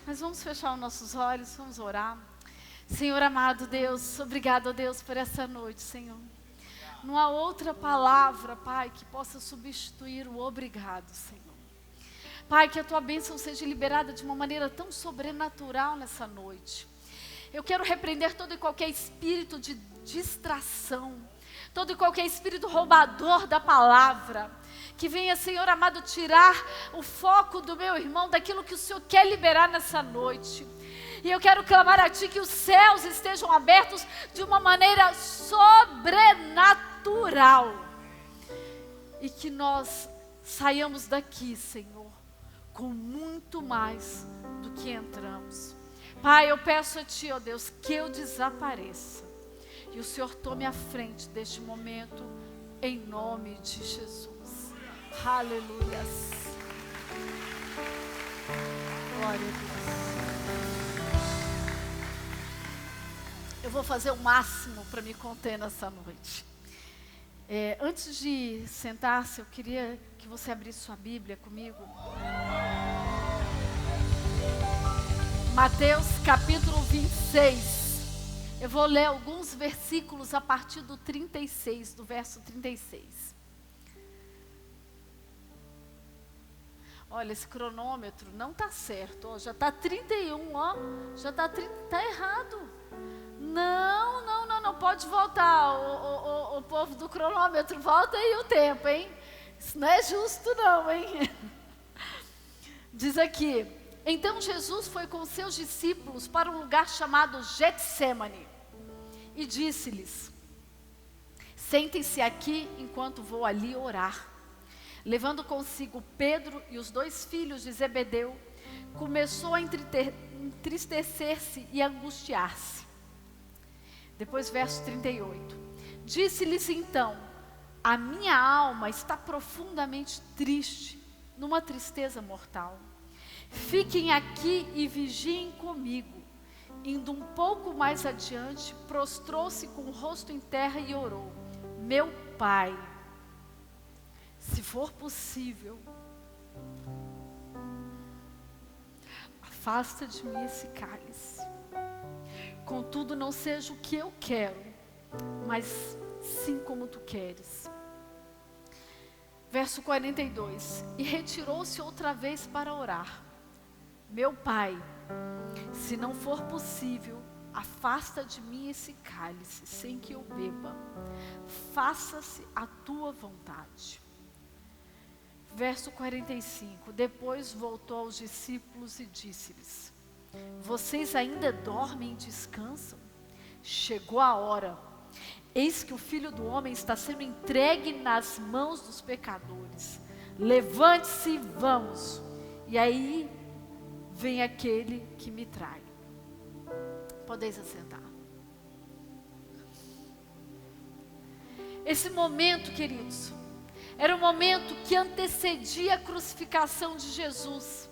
Mas vamos fechar os nossos olhos, vamos orar. Senhor amado Deus, obrigado a Deus por essa noite, Senhor. Não há outra palavra, Pai, que possa substituir o obrigado, Senhor. Pai, que a Tua bênção seja liberada de uma maneira tão sobrenatural nessa noite. Eu quero repreender todo e qualquer espírito de distração, todo e qualquer espírito roubador da palavra, que venha, Senhor amado, tirar o foco do meu irmão, daquilo que o Senhor quer liberar nessa noite. E eu quero clamar a Ti que os céus estejam abertos de uma maneira sobrenatural. E que nós saiamos daqui, Senhor, com muito mais do que entramos. Pai, eu peço a Ti, ó Deus, que eu desapareça. E o Senhor tome a frente deste momento, em nome de Jesus. Aleluias. Glória a Deus. Eu vou fazer o máximo para me conter nessa noite. Antes de sentar-se, eu queria que você abrisse sua Bíblia comigo. Mateus capítulo 26. Eu vou ler alguns versículos a partir do 36, do verso 36. Olha, esse cronômetro não está certo, ó, já está 31, ó, já está 30, está errado. Não, pode voltar, o povo do cronômetro, volta aí o tempo, hein? Isso não é justo não, hein? Diz aqui: então Jesus foi com seus discípulos para um lugar chamado Getsêmani e disse-lhes: sentem-se aqui enquanto vou ali orar. Levando consigo Pedro e os 2 filhos de Zebedeu, começou a entristecer-se e angustiar-se. Depois verso 38. Disse-lhes então: a minha alma está profundamente triste, numa tristeza mortal. Fiquem aqui e vigiem comigo. Indo um pouco mais adiante, prostrou-se com o rosto em terra e orou: meu Pai, se for possível, afasta de mim esse cálice. Contudo, não seja o que eu quero, mas sim como tu queres. Verso 42. E retirou-se outra vez para orar: meu Pai, se não for possível, afasta de mim esse cálice, sem que eu beba. Faça-se a tua vontade. Verso 45. Depois voltou aos discípulos e disse-lhes: vocês ainda dormem e descansam? Chegou a hora. Eis que o Filho do Homem está sendo entregue nas mãos dos pecadores. Levante-se e vamos. E aí vem aquele que me trai. Podeis assentar. Esse momento, queridos, era um momento que antecedia a crucificação de Jesus.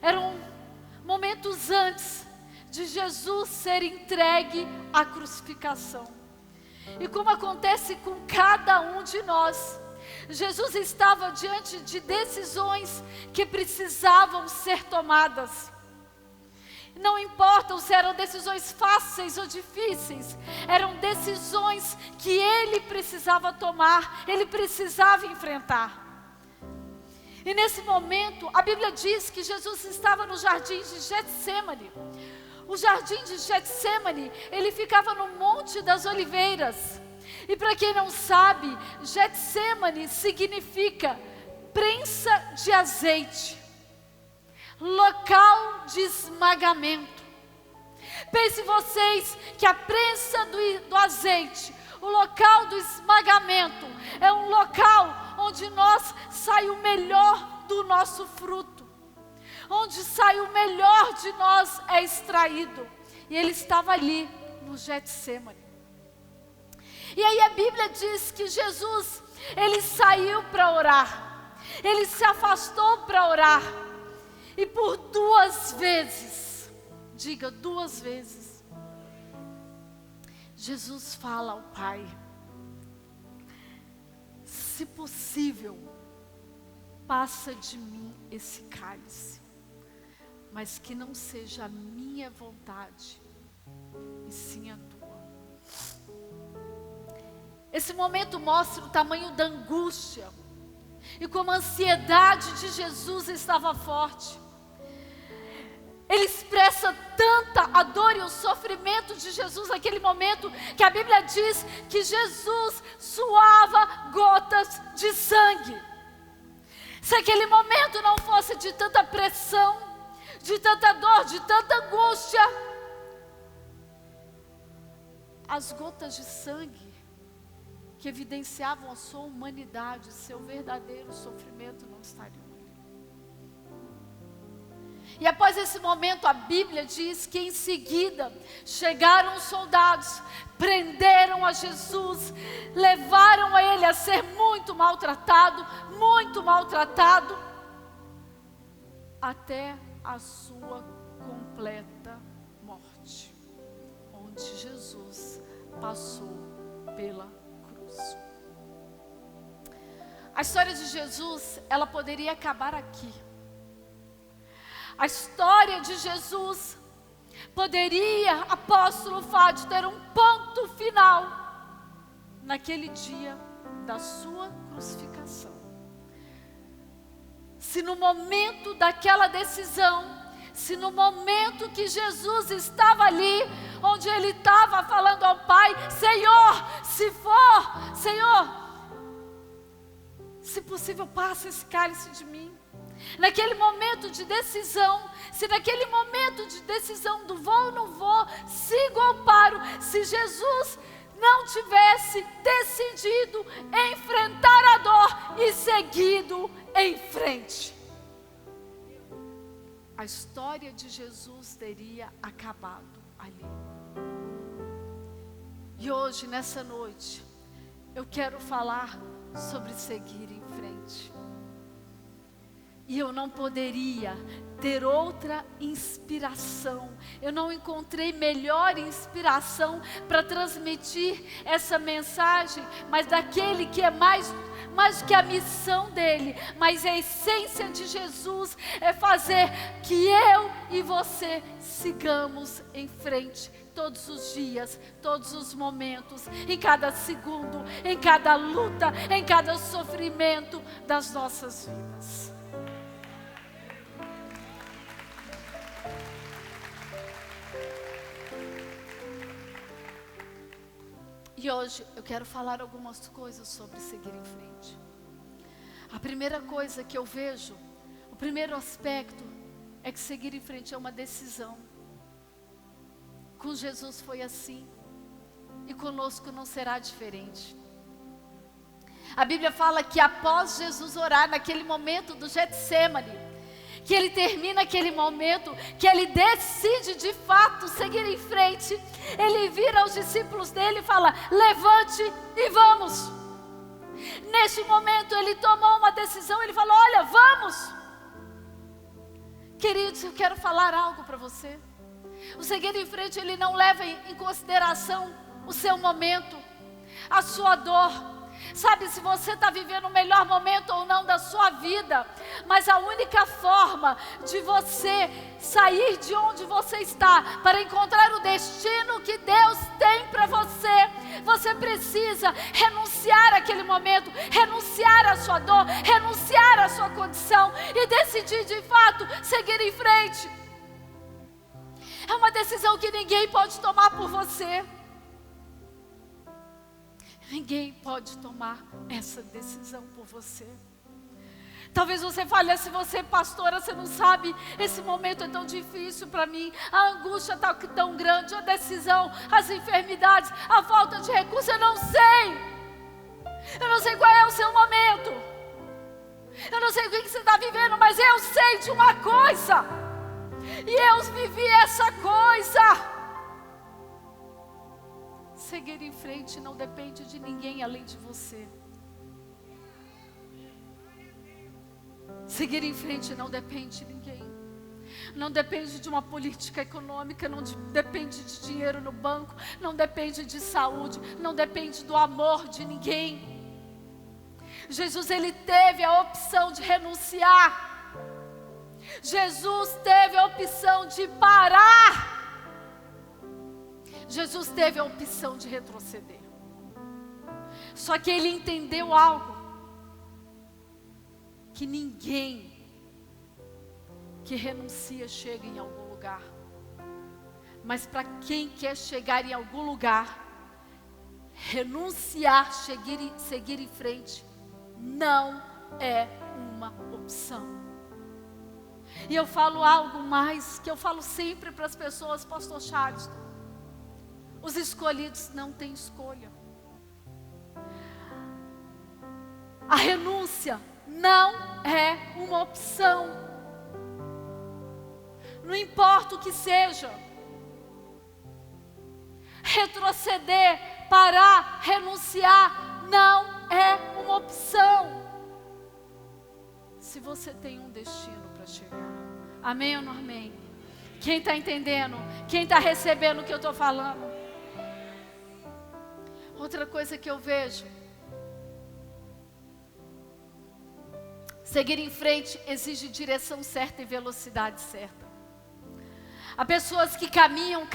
Eram momentos antes de Jesus ser entregue à crucificação. E como acontece com cada um de nós, Jesus estava diante de decisões que precisavam ser tomadas. Não importa se eram decisões fáceis ou difíceis, eram decisões que ele precisava tomar, ele precisava enfrentar. E nesse momento, a Bíblia diz que Jesus estava no jardim de Getsêmani. O jardim de Getsêmani, ele ficava no Monte das Oliveiras. E para quem não sabe, Getsêmani significa prensa de azeite, local de esmagamento. Pense vocês que a prensa do azeite, o local do esmagamento, é um local onde sai o melhor do nosso fruto, onde sai o melhor de nós é extraído. E ele estava ali no Getsêmani. E aí a Bíblia diz que Jesus, ele saiu para orar, ele se afastou para orar, e por 2 vezes, diga 2 vezes, Jesus fala ao Pai: se possível, passa de mim esse cálice, mas que não seja a minha vontade, e sim a tua. Esse momento mostra o tamanho da angústia, e como a ansiedade de Jesus estava forte. Ele expressa tanta a dor e o sofrimento de Jesus naquele momento, que a Bíblia diz que Jesus suava gotas de sangue. Se aquele momento não fosse de tanta pressão, de tanta dor, de tanta angústia, as gotas de sangue que evidenciavam a sua humanidade, seu verdadeiro sofrimento, não estariam. E após esse momento, a Bíblia diz que em seguida chegaram os soldados, prenderam a Jesus, levaram a ele a ser muito maltratado, até a sua completa morte, onde Jesus passou pela cruz. A história de Jesus, ela poderia acabar aqui. A história de Jesus poderia, apóstolo Fádio, ter um ponto final naquele dia da sua crucificação. Se no momento daquela decisão, se no momento que Jesus estava ali, onde ele estava falando ao Pai: Senhor, se for, Senhor, se possível, passa esse cálice de mim. Naquele momento de decisão, se naquele momento de decisão do vou ou não vou, sigo ou paro, se Jesus não tivesse decidido enfrentar a dor e seguido em frente, a história de Jesus teria acabado ali. E hoje, nessa noite, eu quero falar sobre seguir em frente. E eu não poderia ter outra inspiração. Eu não encontrei melhor inspiração para transmitir essa mensagem, mas daquele que é mais do que a missão dele, mas a essência de Jesus é fazer que eu e você sigamos em frente. Todos os dias, todos os momentos, em cada segundo, em cada luta, em cada sofrimento das nossas vidas. E hoje eu quero falar algumas coisas sobre seguir em frente. A primeira coisa que eu vejo, o primeiro aspecto, é que seguir em frente é uma decisão. Com Jesus foi assim, e conosco não será diferente. A Bíblia fala que após Jesus orar naquele momento do Getsêmani, que ele termina aquele momento, que ele decide de fato seguir em frente, ele vira aos discípulos dele e fala: levante e vamos. Neste momento ele tomou uma decisão, ele falou: olha, vamos. Queridos, eu quero falar algo para você. O seguir em frente, ele não leva em consideração o seu momento, a sua dor. Sabe, se você está vivendo o melhor momento ou não da sua vida, mas a única forma de você sair de onde você está para encontrar o destino que Deus tem para você, você precisa renunciar àquele momento, renunciar à sua dor, renunciar à sua condição e decidir de fato seguir em frente. É uma decisão que ninguém pode tomar por você. Ninguém pode tomar essa decisão por você. Talvez você fale: se você é pastora, você não sabe, esse momento é tão difícil para mim, a angústia está tão grande, a decisão, as enfermidades, a falta de recursos, eu não sei qual é o seu momento, eu não sei o que você está vivendo, mas eu sei de uma coisa, e eu vivi essa coisa. Seguir em frente não depende de ninguém além de você. Seguir em frente não depende de ninguém. Não depende de uma política econômica, não depende de dinheiro no banco, não depende de saúde, não depende do amor de ninguém. Jesus, ele teve a opção de renunciar. Jesus teve a opção de parar. Jesus teve a opção de retroceder. Só que ele entendeu algo. Que ninguém que renuncia chega em algum lugar. Mas para quem quer chegar em algum lugar, renunciar, seguir em frente, não é uma opção. E eu falo algo mais, que eu falo sempre para as pessoas, pastor Charles: os escolhidos não têm escolha. A renúncia não é uma opção. Não importa o que seja. Retroceder, parar, renunciar, não é uma opção. Se você tem um destino para chegar. Amém ou não amém? Quem está entendendo? Quem está recebendo o que eu estou falando? Outra coisa que eu vejo. Seguir em frente exige direção certa e velocidade certa. Há pessoas que caminham.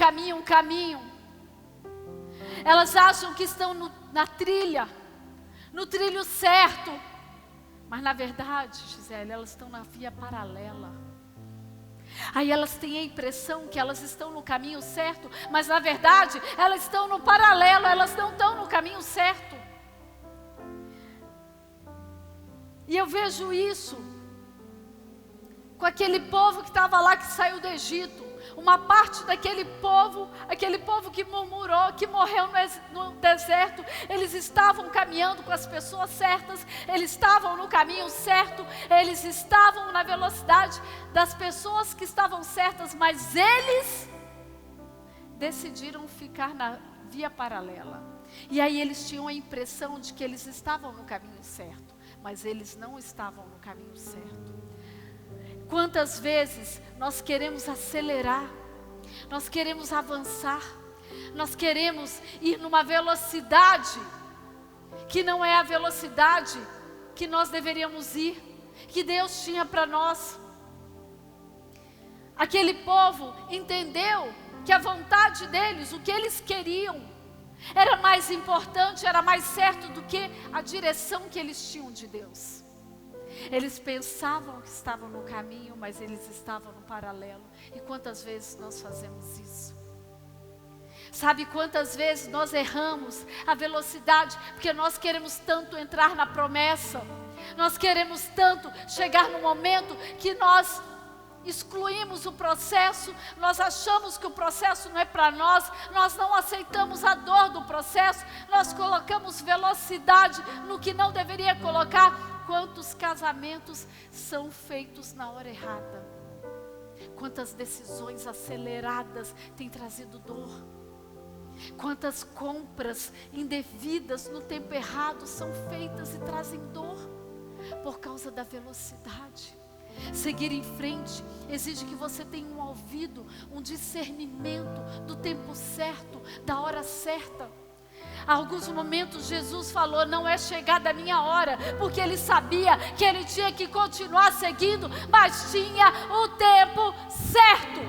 Elas acham que estão na trilha, no trilho certo. Mas na verdade, Gisele, elas estão na via paralela. Aí elas têm a impressão que elas estão no caminho certo, mas na verdade elas estão no paralelo, elas não estão no caminho certo. E eu vejo isso com aquele povo que estava lá, que saiu do Egito. Uma parte daquele povo, aquele povo que murmurou, que morreu no deserto, eles estavam caminhando com as pessoas certas, eles estavam no caminho certo, eles estavam na velocidade das pessoas que estavam certas, mas eles decidiram ficar na via paralela. E aí eles tinham a impressão de que eles estavam no caminho certo, mas eles não estavam no caminho certo. Quantas vezes nós queremos acelerar, nós queremos avançar, nós queremos ir numa velocidade que não é a velocidade que nós deveríamos ir, que Deus tinha para nós. Aquele povo entendeu que a vontade deles, o que eles queriam, era mais importante, era mais certo do que a direção que eles tinham de Deus. Eles pensavam que estavam no caminho, mas eles estavam no paralelo. E quantas vezes nós fazemos isso? Sabe quantas vezes nós erramos a velocidade, porque nós queremos tanto entrar na promessa, nós queremos tanto chegar no momento que nós excluímos o processo, nós achamos que o processo não é para nós, nós não aceitamos a dor do processo, nós colocamos velocidade no que não deveria colocar. Quantos casamentos são feitos na hora errada? Quantas decisões aceleradas têm trazido dor? Quantas compras indevidas no tempo errado são feitas e trazem dor? Por causa da velocidade. Seguir em frente exige que você tenha um ouvido, um discernimento do tempo certo, da hora certa. Há alguns momentos Jesus falou: não é chegada a minha hora, porque ele sabia que ele tinha que continuar seguindo, mas tinha o tempo certo.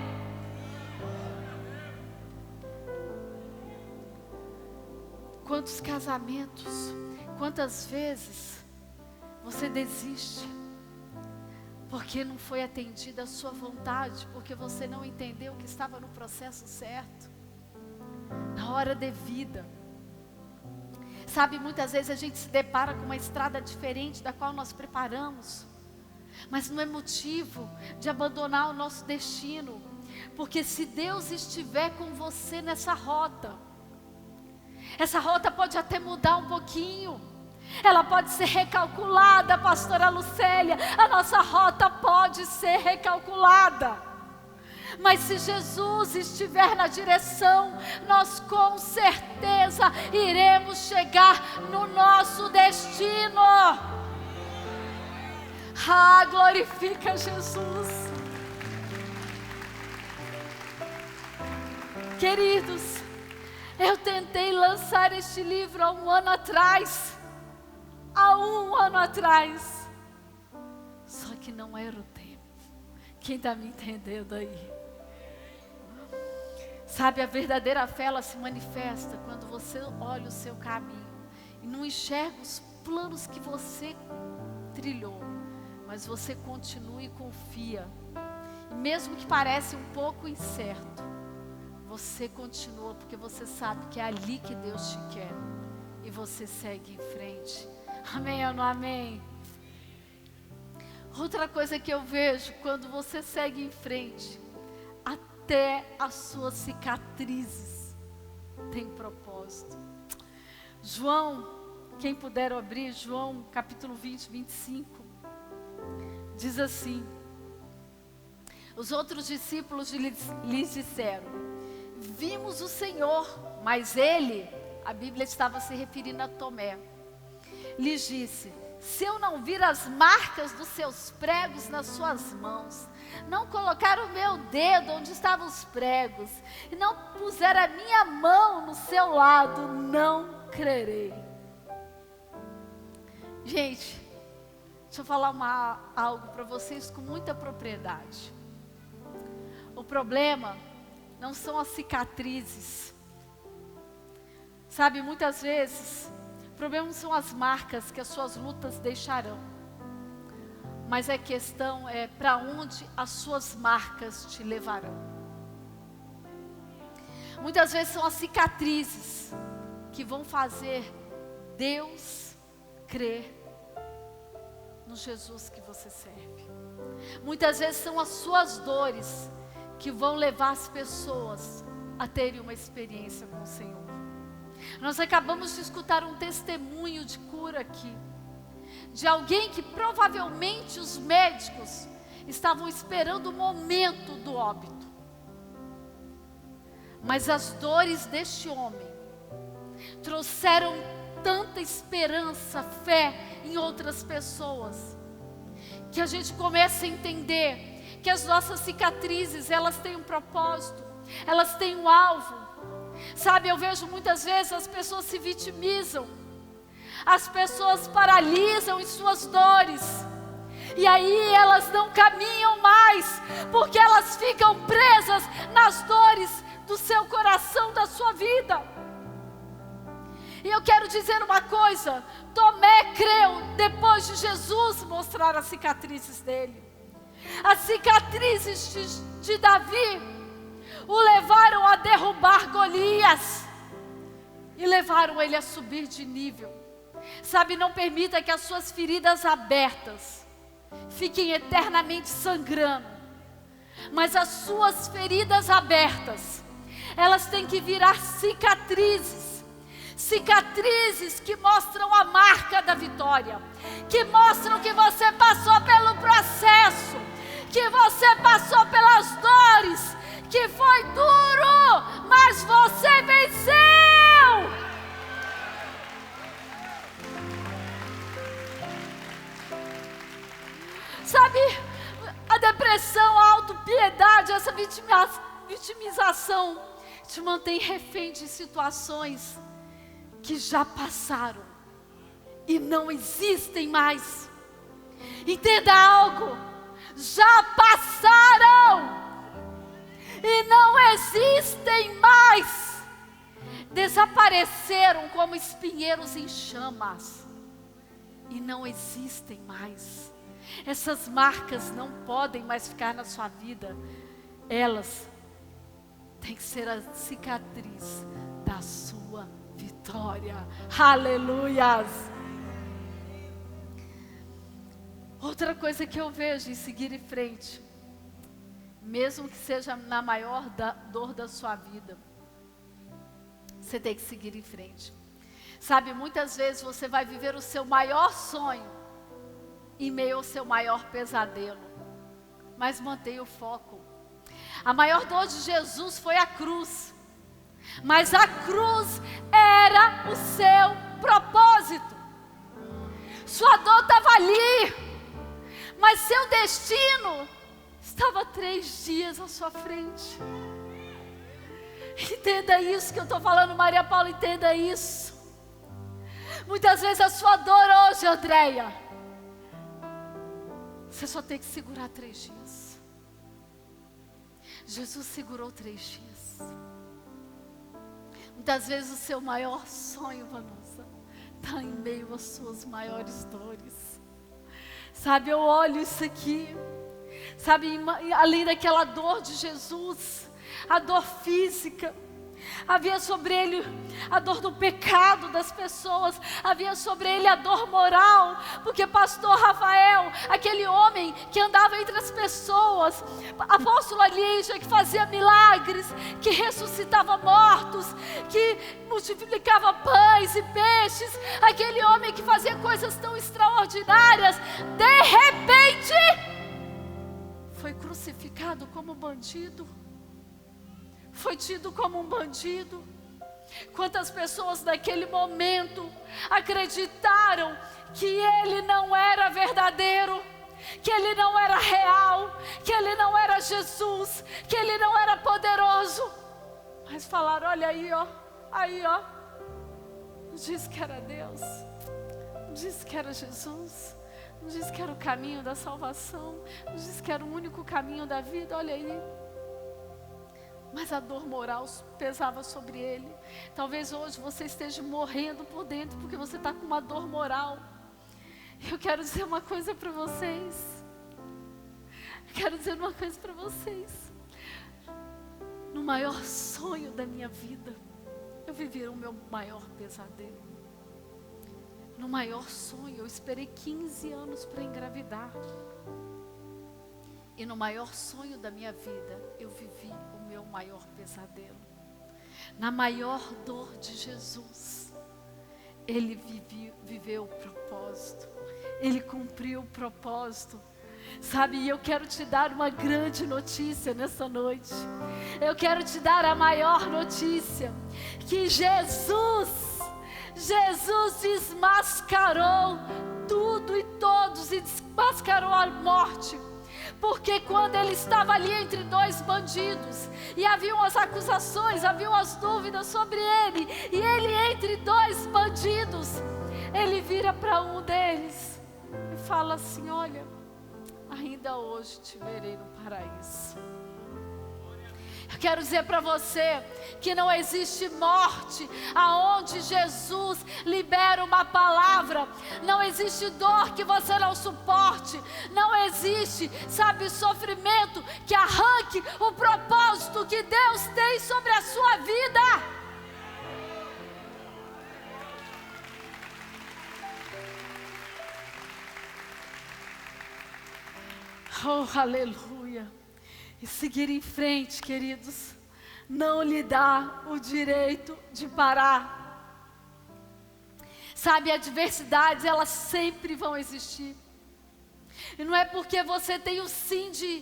Quantos casamentos, quantas vezes você desiste porque não foi atendida a sua vontade, porque você não entendeu que estava no processo certo, na hora devida. Sabe, muitas vezes a gente se depara com uma estrada diferente da qual nós preparamos, mas não é motivo de abandonar o nosso destino, porque se Deus estiver com você nessa rota, essa rota pode até mudar um pouquinho, ela pode ser recalculada, pastora Lucélia, a nossa rota pode ser recalculada. Mas se Jesus estiver na direção, nós com certeza iremos chegar no nosso destino. Ah, glorifica Jesus. Queridos, eu tentei lançar este livro há um ano atrás. Há um ano atrás. Só que não era o tempo Quem está me entendendo aí? Sabe, a verdadeira fé, ela se manifesta quando você olha o seu caminho e não enxerga os planos que você trilhou, mas você continua e confia. E mesmo que pareça um pouco incerto, você continua porque você sabe que é ali que Deus te quer. E você segue em frente. Amém ou não amém? Outra coisa que eu vejo, quando você segue em frente, até as suas cicatrizes têm propósito. João, quem puder abrir, João capítulo 20, 25, diz assim: os outros discípulos lhes disseram: vimos o Senhor, mas ele, a Bíblia estava se referindo a Tomé, lhes disse: se eu não vir as marcas dos seus pregos nas suas mãos, não colocar o meu dedo onde estavam os pregos, e não puser a minha mão no seu lado, não crerei. Gente, deixa eu falar algo para vocês com muita propriedade. O problema não são as cicatrizes. Sabe, muitas vezes, o problema não são as marcas que as suas lutas deixarão. Mas a questão é para onde as suas marcas te levarão. Muitas vezes são as cicatrizes que vão fazer Deus crer no Jesus que você serve. Muitas vezes são as suas dores que vão levar as pessoas a terem uma experiência com o Senhor. Nós acabamos de escutar um testemunho de cura aqui, de alguém que provavelmente os médicos estavam esperando o momento do óbito. Mas as dores deste homem trouxeram tanta esperança, fé em outras pessoas, que a gente começa a entender que as nossas cicatrizes, elas têm um propósito, elas têm um alvo. Sabe, eu vejo muitas vezes as pessoas se vitimizam, as pessoas paralisam em suas dores, e aí elas não caminham mais, porque elas ficam presas nas dores do seu coração, da sua vida. E eu quero dizer uma coisa: Tomé creu depois de Jesus mostrar as cicatrizes dele. As cicatrizes de Davi o levaram a derrubar Golias e levaram ele a subir de nível. Sabe, não permita que as suas feridas abertas fiquem eternamente sangrando, mas as suas feridas abertas, elas têm que virar cicatrizes, cicatrizes que mostram a marca da vitória, que mostram que você passou pelo processo, que você passou pelas dores, que foi duro, mas você venceu. Sabe, a depressão, a autopiedade, essa vitimização te mantém refém de situações que já passaram e não existem mais. Entenda algo: já passaram e não existem mais. Desapareceram como espinheiros em chamas e não existem mais. Essas marcas não podem mais ficar na sua vida. Elas têm que ser a cicatriz da sua vitória. Aleluias! Outra coisa que eu vejo em seguir em frente, mesmo que seja na maior dor da sua vida, você tem que seguir em frente. Sabe, muitas vezes você vai viver o seu maior sonho em meio ao seu maior pesadelo, mas mantenha o foco. A maior dor de Jesus foi a cruz, mas a cruz era o seu propósito. Sua dor estava ali, mas seu destino estava 3 dias à sua frente. Entenda isso que eu estou falando, Maria Paula, entenda isso. Muitas vezes a sua dor hoje, Andréia, você só tem que segurar 3 dias. Jesus segurou 3 dias. Muitas vezes o seu maior sonho, Vanusa, está em meio às suas maiores dores. Sabe, eu olho isso aqui. Sabe, além daquela dor de Jesus, a dor física, havia sobre ele a dor do pecado das pessoas, havia sobre ele a dor moral, porque pastor Rafael, aquele homem que andava entre as pessoas, apóstolo Alígia, que fazia milagres, que ressuscitava mortos, que multiplicava pães e peixes, aquele homem que fazia coisas tão extraordinárias, de repente foi crucificado como bandido. Foi tido como um bandido. Quantas pessoas naquele momento acreditaram que ele não era verdadeiro, que ele não era real, que ele não era Jesus, que ele não era poderoso. Mas falaram: olha aí ó, não disse que era Deus, não disse que era Jesus, não disse que era o caminho da salvação, não disse que era o único caminho da vida, olha aí. Mas a dor moral pesava sobre ele. Talvez hoje você esteja morrendo por dentro porque você está com uma dor moral. Eu quero dizer uma coisa para vocês. No maior sonho da minha vida, eu vivi o meu maior pesadelo. No maior sonho, eu esperei 15 anos para engravidar. E no maior sonho da minha vida, eu vivi o meu maior pesadelo. Na maior dor de Jesus, Ele viveu o propósito. Ele cumpriu o propósito. Sabe, e eu quero te dar uma grande notícia nessa noite. Eu quero te dar a maior notícia. Que Jesus desmascarou tudo e todos e desmascarou a morte. Porque quando ele estava ali entre 2 bandidos, e haviam as acusações, haviam as dúvidas sobre ele, e ele entre 2 bandidos, ele vira para um deles e fala assim: olha, ainda hoje te verei no paraíso. Eu quero dizer para você que não existe morte aonde Jesus libera uma palavra. Não existe dor que você não suporte. Não existe, sabe, sofrimento que arranque o propósito que Deus tem sobre a sua vida. Oh, aleluia. E seguir em frente, queridos, não lhe dá o direito de parar. Sabe, adversidades, elas sempre vão existir. E não é porque você tem o sim de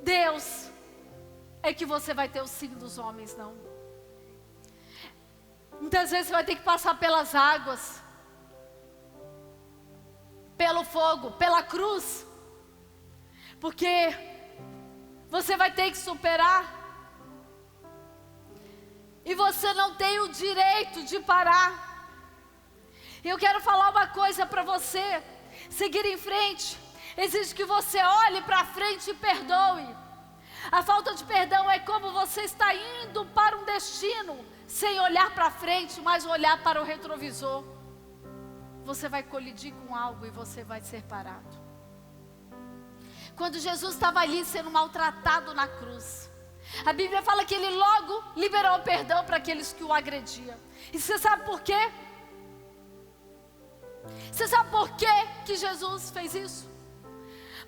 Deus, é que você vai ter o sim dos homens, não. Muitas vezes você vai ter que passar pelas águas, pelo fogo, pela cruz, porque você vai ter que superar. E você não tem o direito de parar. E eu quero falar uma coisa para você. Seguir em frente exige que você olhe para frente e perdoe. A falta de perdão é como você está indo para um destino sem olhar para frente, mas olhar para o retrovisor. Você vai colidir com algo e você vai ser parado. Quando Jesus estava ali sendo maltratado na cruz, a Bíblia fala que ele logo liberou o perdão para aqueles que o agrediam. E você sabe por quê? Você sabe por quê que Jesus fez isso?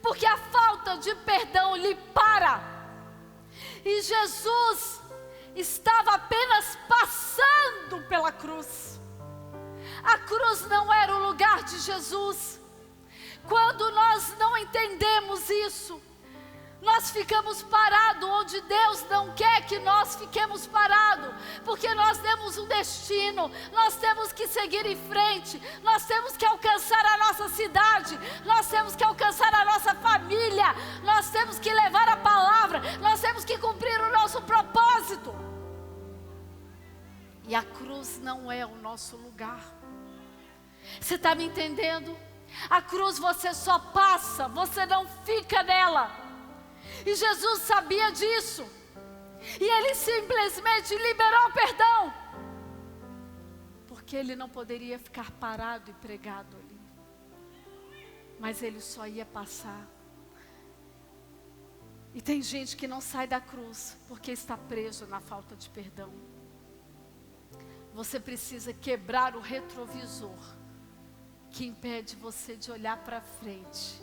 Porque a falta de perdão lhe para. E Jesus estava apenas passando pela cruz. A cruz não era o lugar de Jesus. Quando nós não entendemos isso, nós ficamos parados onde Deus não quer que nós fiquemos parados, porque nós temos um destino, nós temos que seguir em frente, nós temos que alcançar a nossa cidade, nós temos que alcançar a nossa família, nós temos que levar a palavra, nós temos que cumprir o nosso propósito. E a cruz não é o nosso lugar. Você está me entendendo? A cruz você só passa, você não fica nela. E Jesus sabia disso. E ele simplesmente liberou o perdão. Porque ele não poderia ficar parado e pregado ali. Mas ele só ia passar. E tem gente que não sai da cruz porque está preso na falta de perdão. Você precisa quebrar o retrovisor que impede você de olhar para frente,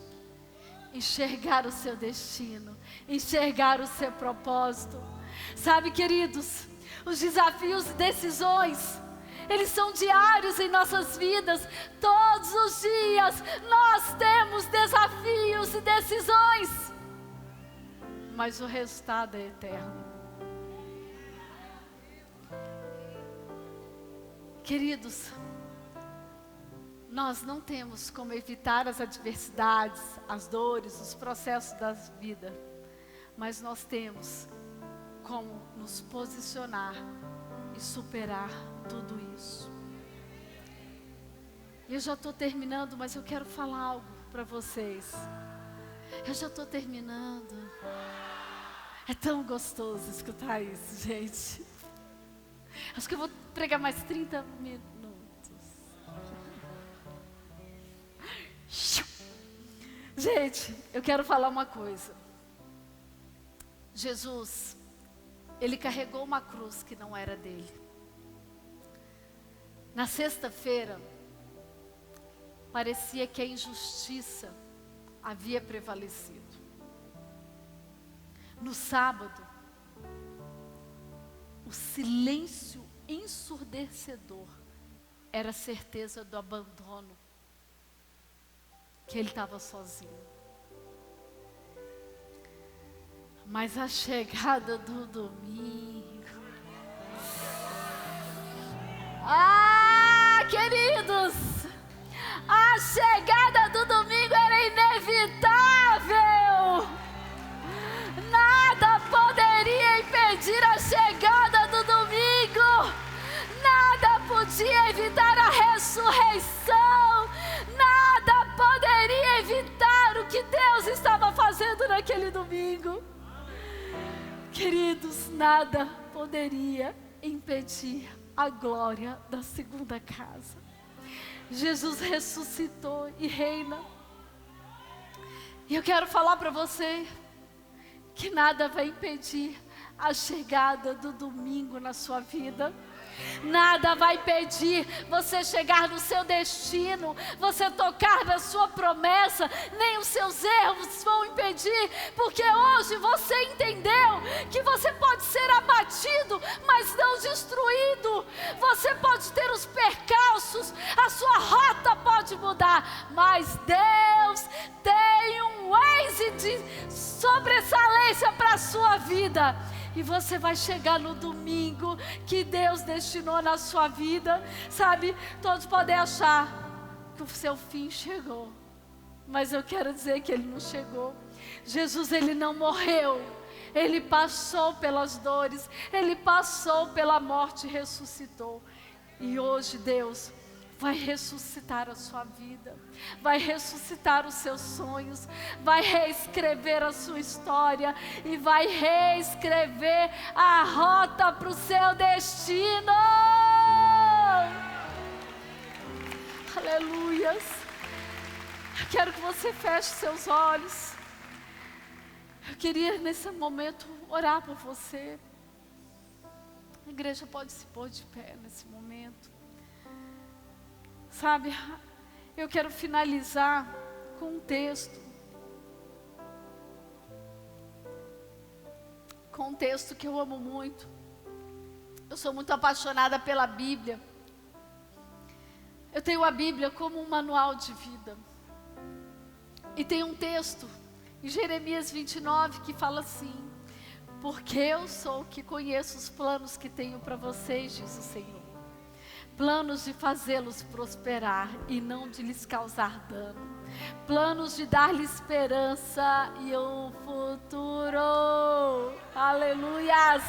enxergar o seu destino, enxergar o seu propósito. Sabe, queridos, os desafios e decisões, eles são diários em nossas vidas. Todos os dias nós temos desafios e decisões, mas o resultado é eterno. Queridos, nós não temos como evitar as adversidades, as dores, os processos da vida, mas nós temos como nos posicionar e superar tudo isso. Eu já estou terminando, mas eu quero falar algo para vocês. Eu já estou terminando. É tão gostoso escutar isso, gente. Acho que eu vou pregar mais 30 minutos. Gente, eu quero falar uma coisa. Jesus, ele carregou uma cruz que não era dele. Na sexta-feira, parecia que a injustiça havia prevalecido. No sábado, o silêncio ensurdecedor era a certeza do abandono, que ele estava sozinho. Mas a chegada do domingo, queridos, a chegada do domingo era inevitável. Nada poderia impedir a chegada do domingo. Nada podia evitar a ressurreição. Nada poderia evitar o que Deus estava fazendo naquele domingo. Queridos, nada poderia impedir a glória da segunda casa. Jesus ressuscitou e reina. E eu quero falar para você que nada vai impedir a chegada do domingo na sua vida. Nada vai impedir você chegar no seu destino, você tocar na sua promessa, nem os seus erros vão impedir, porque hoje você entendeu que você pode ser abatido, mas não destruído. Você pode ter os percalços, a sua rota pode mudar, mas Deus tem um Waze de sobressalência para a sua vida. E você vai chegar no domingo que Deus destinou na sua vida. Sabe, todos podem achar que o seu fim chegou, mas eu quero dizer que ele não chegou. Jesus, ele não morreu. Ele passou pelas dores, ele passou pela morte e ressuscitou. E hoje Deus vai ressuscitar a sua vida, vai ressuscitar os seus sonhos, vai reescrever a sua história e vai reescrever a rota para o seu destino. Aleluias. Eu quero que você feche seus olhos. Eu queria nesse momento orar por você. A igreja pode se pôr de pé nesse momento. Sabe, eu quero finalizar com um texto. Com um texto que eu amo muito. Eu sou muito apaixonada pela Bíblia. Eu tenho a Bíblia como um manual de vida. E tem um texto em Jeremias 29 que fala assim: porque eu sou o que conheço os planos que tenho para vocês, diz o Senhor. Planos de fazê-los prosperar e não de lhes causar dano. Planos de dar-lhes esperança e um futuro. Aleluias!